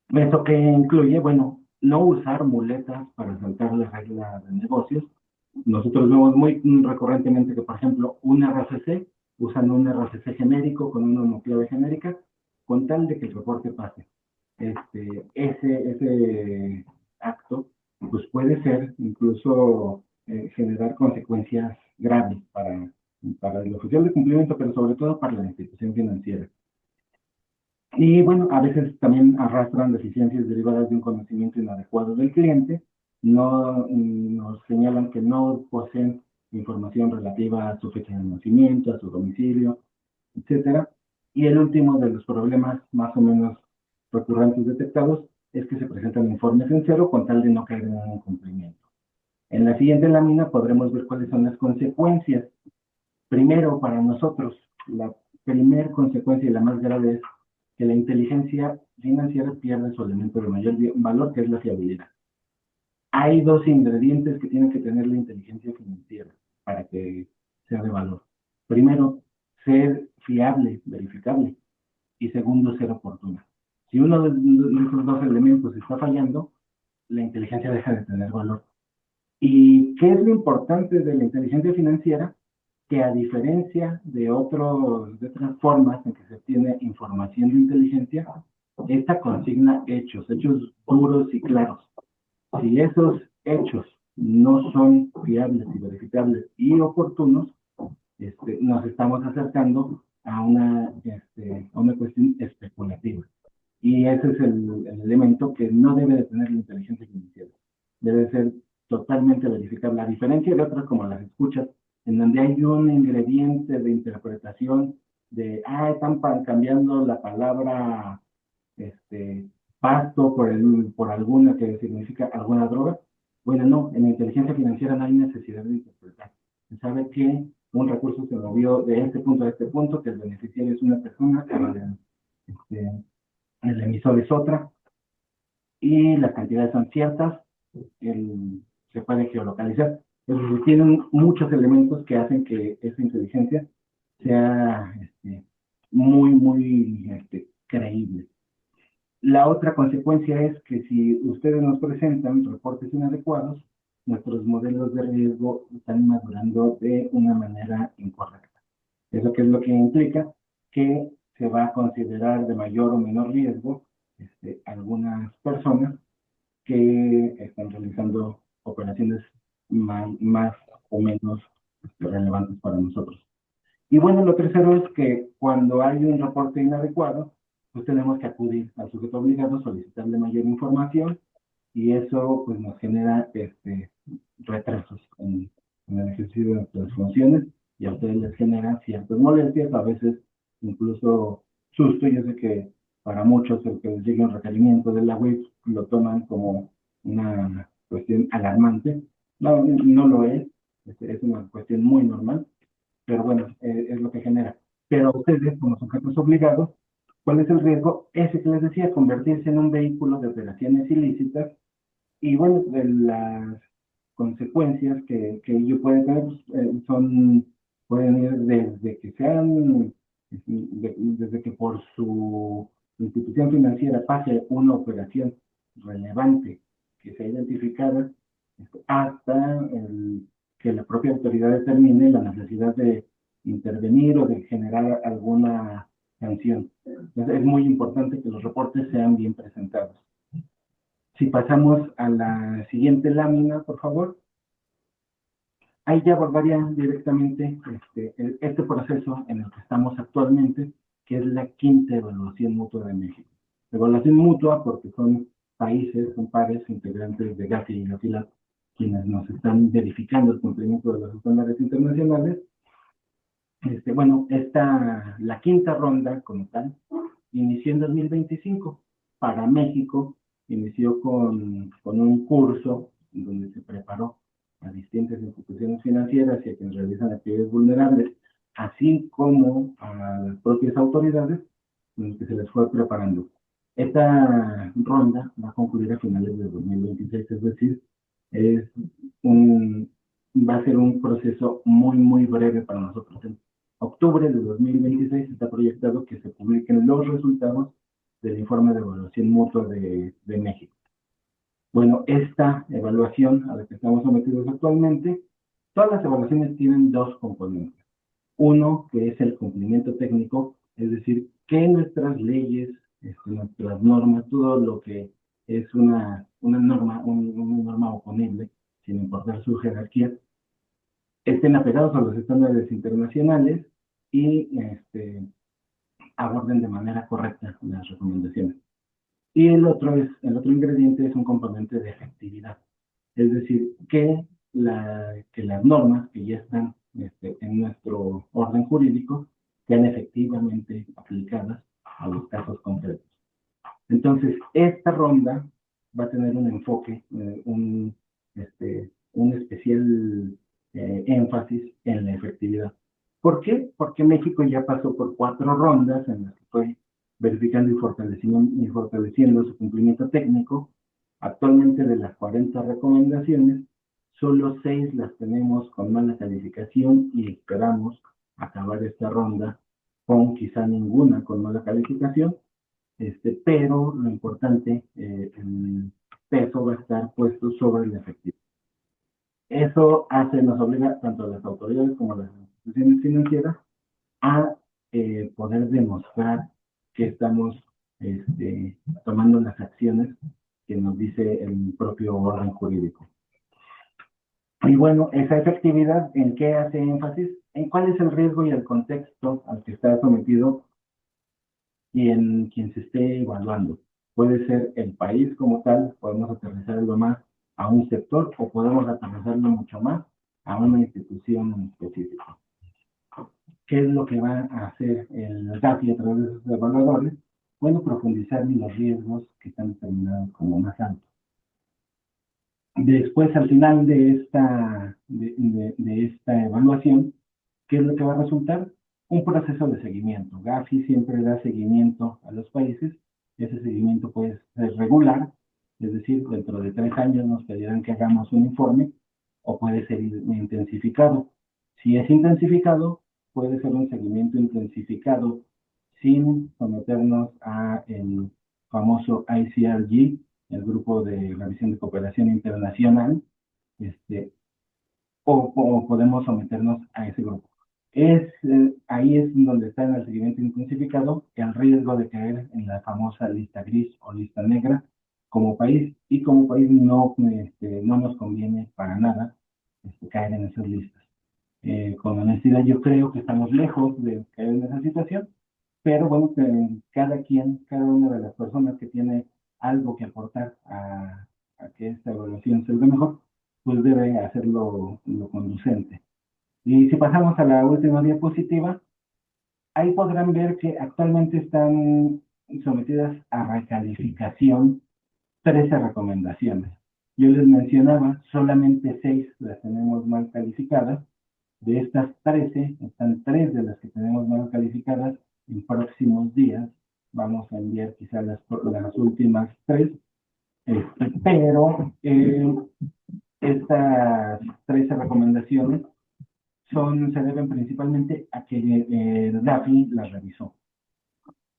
Eso que incluye, bueno, no usar muletas para saltar la regla de negocios. Nosotros vemos muy recurrentemente que, por ejemplo, un RFC, usan un RFC genérico con una homoclave genérica, con tal de que el reporte pase. Ese acto, pues puede ser incluso generar consecuencias graves para el oficial de cumplimiento, pero sobre todo para la institución financiera. Y bueno, a veces también arrastran deficiencias derivadas de un conocimiento inadecuado del cliente. Nos señalan que no poseen información relativa a su fecha de nacimiento, a su domicilio, etcétera. Y el último de los problemas más o menos recurrentes detectados es que se presentan informes en cero con tal de no caer en un incumplimiento. En la siguiente lámina podremos ver cuáles son las consecuencias. Primero, para nosotros, la primera consecuencia y la más grave es que la inteligencia financiera pierde su elemento de mayor valor, que es la fiabilidad. Hay dos ingredientes que tiene que tener la inteligencia financiera para que sea de valor. Primero, ser fiable, verificable. Y segundo, ser oportuna. Si uno de esos dos elementos está fallando, la inteligencia deja de tener valor. ¿Y qué es lo importante de la inteligencia financiera? Que a diferencia de otras formas en que se obtiene información de inteligencia, esta consigna hechos duros y claros. Si esos hechos no son fiables y verificables y oportunos, nos estamos acercando a una cuestión especulativa. Y ese es el elemento que no debe de tener la inteligencia financiera. Debe ser totalmente verificable. A diferencia de otras como las escuchas, en donde hay un ingrediente de interpretación de, están cambiando la palabra pasto por alguna que significa alguna droga. Bueno, no, en la inteligencia financiera no hay necesidad de interpretar. Se sabe que un recurso se movió de este punto a este punto, que el beneficiario es una persona, el emisor es otra, y las cantidades son ciertas, se puede geolocalizar. Entonces, tienen muchos elementos que hacen que esa inteligencia sea muy creíble. La otra consecuencia es que si ustedes nos presentan reportes inadecuados, nuestros modelos de riesgo están madurando de una manera incorrecta. Eso que es lo que implica que se va a considerar de mayor o menor riesgo algunas personas que están realizando operaciones más o menos relevantes para nosotros. Y bueno, lo tercero es que cuando hay un reporte inadecuado, pues tenemos que acudir al sujeto obligado, solicitarle mayor información, y eso pues nos genera retrasos en el ejercicio de nuestras funciones, y a ustedes les genera ciertas molestias, a veces incluso susto. Yo sé que para muchos el que les llegue un requerimiento de la web lo toman como una cuestión alarmante. No, no lo es una cuestión muy normal, pero bueno, es lo que genera. Pero ustedes, como sujetos obligados, ¿cuál es el riesgo? Ese que les decía, convertirse en un vehículo de operaciones ilícitas, y bueno, de las consecuencias que ello puede tener, pueden ir desde que desde que por su institución financiera pase una operación relevante que sea identificada, hasta que la propia autoridad determine la necesidad de intervenir o de generar alguna sanción. Entonces, es muy importante que los reportes sean bien presentados. Si pasamos a la siguiente lámina, por favor. Ahí ya abordaría directamente este proceso en el que estamos actualmente, que es la quinta evaluación mutua de México. Evaluación mutua porque son países, son pares integrantes de Gafi y Gafilat quienes nos están verificando el cumplimiento de los estándares internacionales. Bueno, la quinta ronda como tal inició en 2025. Para México inició con un curso donde se preparó a distintas instituciones financieras y a quienes realizan actividades vulnerables, así como a las propias autoridades, en las que se les fue preparando. Esta ronda va a concluir a finales de 2026, es decir, va a ser un proceso muy breve para nosotros. En octubre de 2026 está proyectado que se publiquen los resultados del informe de evaluación mutua de México. Bueno, esta evaluación a la que estamos sometidos actualmente, todas las evaluaciones tienen dos componentes. Uno, que es el cumplimiento técnico, es decir, que nuestras leyes, nuestras normas, todo lo que es una norma oponible, sin importar su jerarquía, estén apegados a los estándares internacionales y aborden de manera correcta las recomendaciones. Y el otro ingrediente es un componente de efectividad, es decir, que las normas que ya están en nuestro orden jurídico sean efectivamente aplicadas a los casos concretos. Entonces, esta ronda va a tener un enfoque, un especial énfasis en la efectividad. ¿Por qué? Porque México ya pasó por 4 rondas en las que fue verificando y fortaleciendo su cumplimiento técnico. Actualmente de las 40 recomendaciones, solo 6 las tenemos con mala calificación y esperamos acabar esta ronda con quizá ninguna con mala calificación, pero lo importante, el peso va a estar puesto sobre la efectividad. Eso nos obliga tanto a las autoridades como a las instituciones financieras a poder demostrar que estamos tomando las acciones que nos dice el propio orden jurídico. Y bueno, esa efectividad, ¿en qué hace énfasis? En cuál es el riesgo y el contexto al que está sometido quien se esté evaluando. Puede ser el país como tal, podemos aterrizarlo más a un sector o podemos aterrizarlo mucho más a una institución específica. ¿Qué es lo que va a hacer el GAFI a través de sus evaluadores? Bueno, profundizar en los riesgos que están determinados como más altos. Después, al final de esta evaluación, ¿qué es lo que va a resultar? Un proceso de seguimiento. GAFI siempre da seguimiento a los países. Ese seguimiento puede ser regular, es decir, dentro de 3 años nos pedirán que hagamos un informe, o puede ser intensificado. Si es intensificado, puede ser un seguimiento intensificado sin someternos a el famoso ICRG, el Grupo de Revisión de Cooperación Internacional, o podemos someternos a ese grupo. Ahí es donde está en el seguimiento intensificado el riesgo de caer en la famosa lista gris o lista negra como país, y como país no nos conviene para nada caer en esas listas. Con honestidad yo creo que estamos lejos de caer en esa situación, pero bueno, cada una de las personas que tiene algo que aportar a que esta evaluación salga mejor, pues debe hacerlo lo conducente. Y si pasamos a la última diapositiva, ahí podrán ver que actualmente están sometidas a recalificación 13 recomendaciones. Yo les mencionaba, solamente 6 las tenemos mal calificadas. De estas 13, están 3 de las que tenemos mal calificadas. En próximos días vamos a enviar quizás las últimas 3, pero estas 13 recomendaciones se deben principalmente a que el GAFI las revisó.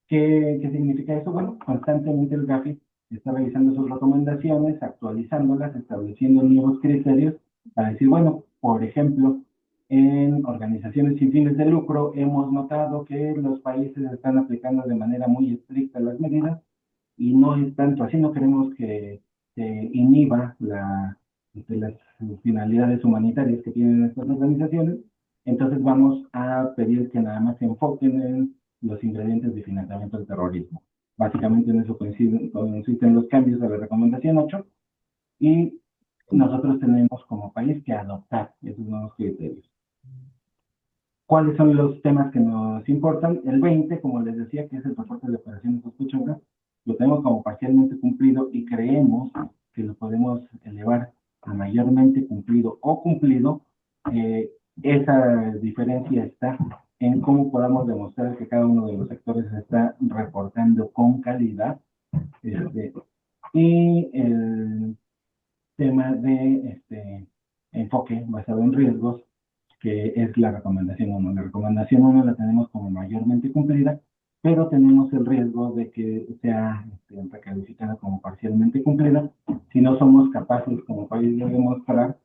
¿Qué significa eso? Bueno, constantemente el GAFI está revisando sus recomendaciones, actualizándolas, estableciendo nuevos criterios para decir, bueno, por ejemplo, en organizaciones sin fines de lucro hemos notado que los países están aplicando de manera muy estricta las medidas y no es tanto así, no queremos que se inhiba las finalidades humanitarias que tienen estas organizaciones, entonces vamos a pedir que nada más se enfoquen en los ingredientes de financiamiento del terrorismo. Básicamente en eso consisten los cambios de la recomendación 8, y nosotros tenemos como país que adoptar esos nuevos criterios. ¿Cuáles son los temas que nos importan? El 20, como les decía, que es el reporte de operaciones sospechosas, lo tenemos como parcialmente cumplido y creemos que lo podemos elevar a mayormente cumplido o cumplido. Esa diferencia está en cómo podamos demostrar que cada uno de los sectores está reportando con calidad. Y el tema de enfoque basado en riesgos, que es la recomendación 1. La recomendación 1 la tenemos como mayormente cumplida, pero tenemos el riesgo de que sea recalificada como parcialmente cumplida si no somos capaces como país de demostrar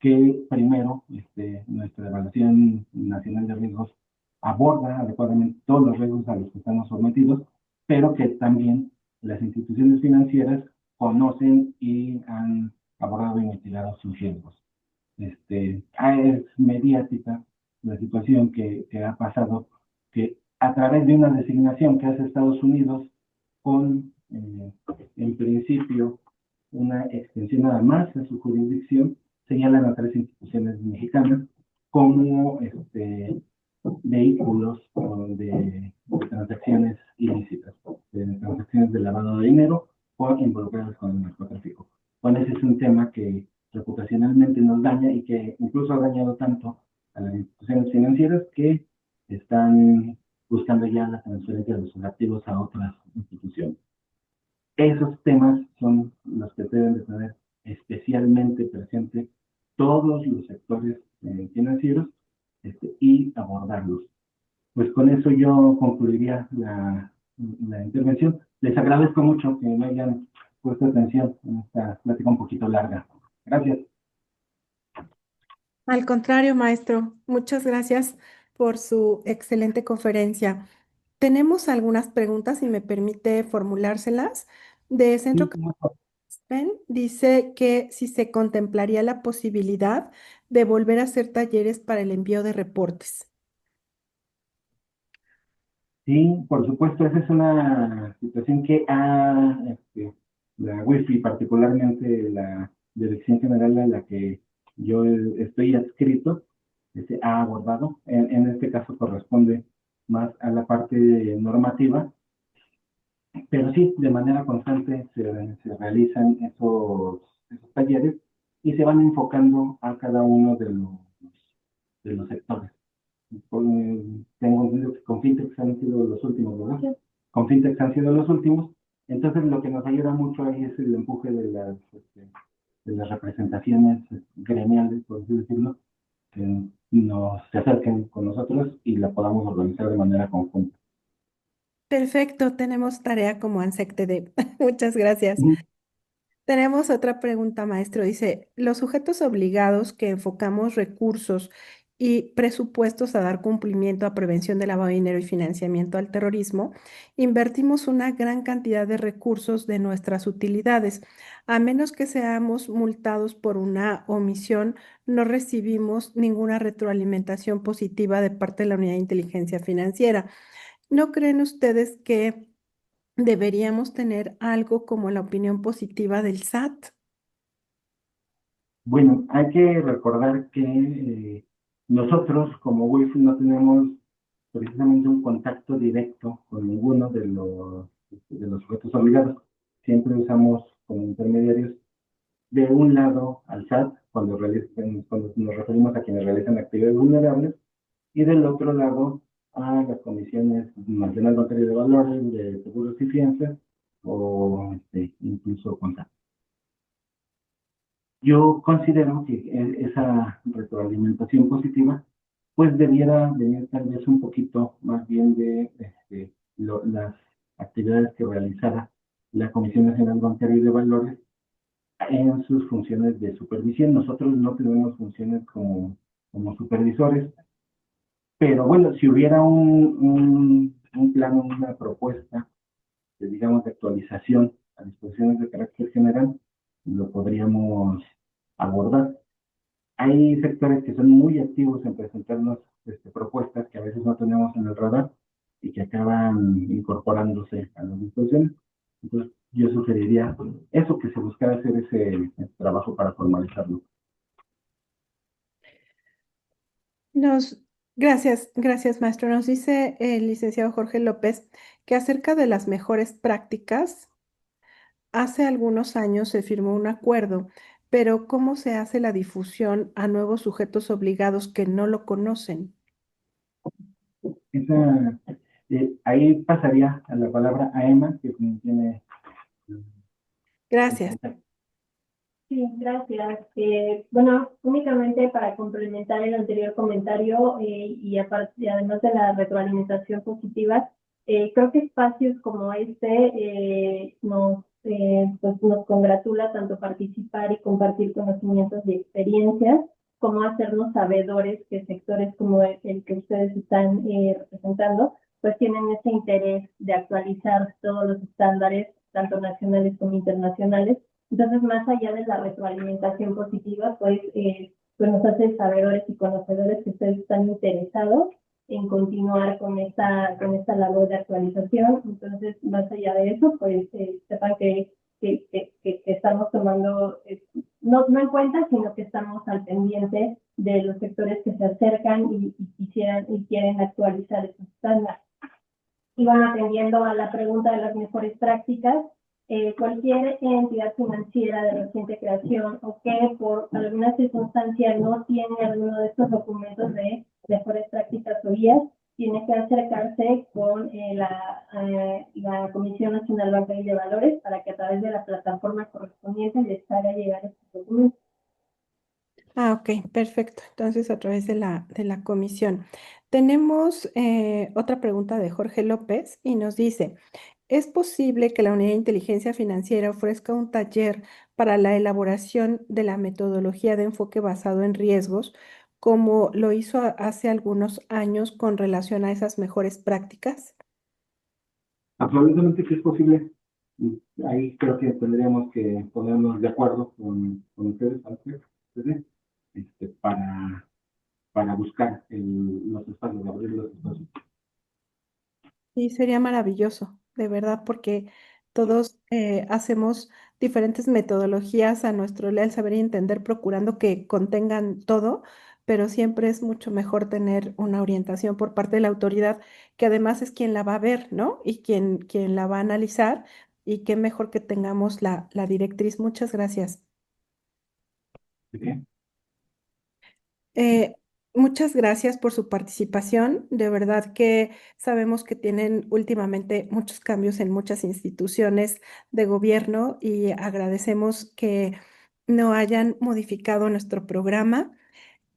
que primero nuestra evaluación nacional de riesgos aborda adecuadamente todos los riesgos a los que estamos sometidos, pero que también las instituciones financieras conocen y han abordado y mitigado sus riesgos. Es mediática la situación que ha pasado, que a través de una designación que hace Estados Unidos con, en principio, una extensión nada más a su jurisdicción, señalan a 3 instituciones mexicanas como vehículos de transacciones ilícitas, de transacciones de lavado de dinero o involucradas con el narcotráfico. Bueno, ese es un tema que reputacionalmente nos daña y que incluso ha dañado tanto a las instituciones financieras que están buscando ya la transferencia de los activos a otras instituciones. Esos temas son los que deben de tener especialmente presente todos los sectores financieros y abordarlos. Pues con eso yo concluiría la intervención. Les agradezco mucho que me hayan puesto atención en esta plática un poquito larga. Gracias. Al contrario, maestro, muchas gracias por su excelente conferencia. Tenemos algunas preguntas, si me permite formulárselas. De Centro Sí, Caspen dice que si se contemplaría la posibilidad de volver a hacer talleres para el envío de reportes. sí, por supuesto, esa es una situación que la WIFI, particularmente la Dirección General a la que yo estoy adscrito, ha abordado. En este caso corresponde más a la parte normativa, pero sí, de manera constante se realizan esos talleres y se van enfocando a cada uno de los sectores. Tengo entendido que con Fintech han sido los últimos, ¿verdad? Sí. Con Fintech han sido los últimos. Entonces, lo que nos ayuda mucho ahí es el empuje de las representaciones gremiales, por así decirlo, que se acerquen con nosotros y la podamos organizar de manera conjunta. Perfecto, tenemos tarea como ANSECTD. Muchas gracias. Tenemos otra pregunta, maestro. Dice, los sujetos obligados que enfocamos recursos y presupuestos a dar cumplimiento a prevención de lavado de dinero y financiamiento al terrorismo, invertimos una gran cantidad de recursos de nuestras utilidades. A menos que seamos multados por una omisión, no recibimos ninguna retroalimentación positiva de parte de la Unidad de Inteligencia Financiera. ¿No creen ustedes que deberíamos tener algo como la opinión positiva del SAT? Bueno, hay que recordar que nosotros como WIF no tenemos precisamente un contacto directo con ninguno de los sujetos obligados. Siempre usamos como intermediarios de un lado al SAT cuando nos referimos a quienes realizan actividades vulnerables y del otro lado a las comisiones nacional bancaria de valores, de seguros y fianzas o incluso con SAT. Yo considero que esa retroalimentación positiva pues debiera venir tal vez un poquito más bien de las actividades que realizara la Comisión Nacional Bancaria y de Valores en sus funciones de supervisión. Nosotros no tenemos funciones como supervisores, pero bueno, si hubiera un plan, una propuesta, digamos, de actualización a disposiciones de carácter general, lo podríamos abordar. Hay sectores que son muy activos en presentarnos propuestas que a veces no tenemos en el radar y que acaban incorporándose a las disposiciones. Entonces, yo sugeriría eso, que se buscara hacer ese trabajo para formalizarlo. Nos, gracias, maestro. Nos dice el licenciado Jorge López que acerca de las mejores prácticas, hace algunos años se firmó un acuerdo, pero ¿cómo se hace la difusión a nuevos sujetos obligados que no lo conocen? Ahí pasaría a la palabra a Emma, que tiene Gracias. Sí, gracias. Bueno, únicamente para complementar el anterior comentario y además de la retroalimentación positiva, creo que espacios como pues nos congratula tanto participar y compartir conocimientos y experiencias, como hacernos sabedores que sectores como el que ustedes están representando, pues tienen ese interés de actualizar todos los estándares, tanto nacionales como internacionales. Entonces, más allá de la retroalimentación positiva, pues nos hace sabedores y conocedores que ustedes están interesados en continuar con esta labor de actualización. Entonces, más allá de eso, pues sepan que estamos tomando, no en cuenta, sino que estamos al pendiente de los sectores que se acercan y quieren actualizar esos estándares. Y van atendiendo a la pregunta de las mejores prácticas. Cualquier entidad financiera de reciente creación o que por alguna circunstancia no tiene alguno de estos documentos de mejores prácticas o guías, tiene que acercarse con la Comisión Nacional Bancaria y de Valores para que a través de la plataforma correspondiente les haga llegar estos documentos. Ah, ok, perfecto. Entonces, a través de la comisión. Tenemos otra pregunta de Jorge López y nos dice, ¿es posible que la Unidad de Inteligencia Financiera ofrezca un taller para la elaboración de la metodología de enfoque basado en riesgos, como lo hizo hace algunos años con relación a esas mejores prácticas? Absolutamente que es posible. Y ahí creo que tendríamos que ponernos de acuerdo con ustedes, Ángel, para buscar los espacios, abrir los espacios. Sí, sería maravilloso, de verdad, porque todos hacemos diferentes metodologías a nuestro leer, saber y entender, procurando que contengan todo, pero siempre es mucho mejor tener una orientación por parte de la autoridad, que además es quien la va a ver, ¿no? Y quien la va a analizar, y qué mejor que tengamos la directriz. Muchas gracias. ¿Sí? Eh, Muchas gracias por su participación. De verdad que sabemos que tienen últimamente muchos cambios en muchas instituciones de gobierno y agradecemos que no hayan modificado nuestro programa.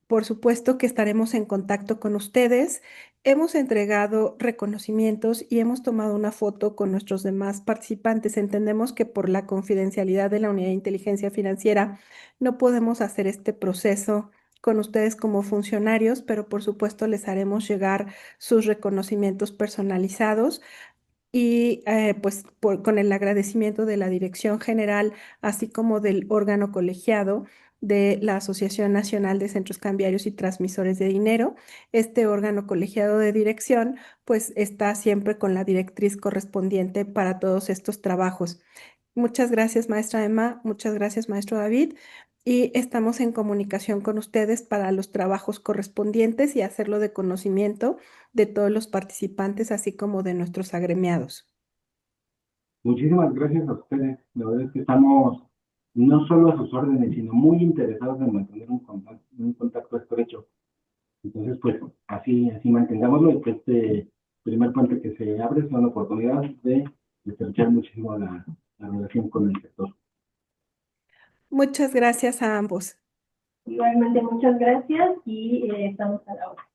Por supuesto que estaremos en contacto con ustedes. Hemos entregado reconocimientos y hemos tomado una foto con nuestros demás participantes. Entendemos que por la confidencialidad de la Unidad de Inteligencia Financiera no podemos hacer este proceso con ustedes como funcionarios, pero por supuesto les haremos llegar sus reconocimientos personalizados y pues con el agradecimiento de la Dirección General, así como del órgano colegiado de la Asociación Nacional de Centros Cambiarios y Transmisores de Dinero. Este órgano colegiado de dirección pues está siempre con la directriz correspondiente para todos estos trabajos. Muchas gracias, maestra Emma, muchas gracias, maestro David, y estamos en comunicación con ustedes para los trabajos correspondientes y hacerlo de conocimiento de todos los participantes, así como de nuestros agremiados. Muchísimas gracias a ustedes. La verdad es que estamos no solo a sus órdenes, sino muy interesados en mantener un contacto estrecho. Entonces, pues, así mantengámoslo y que este primer puente que se abre es una oportunidad de estrechar muchísimo la relación con el sector. Muchas gracias a ambos. Igualmente, muchas gracias y estamos a la hora.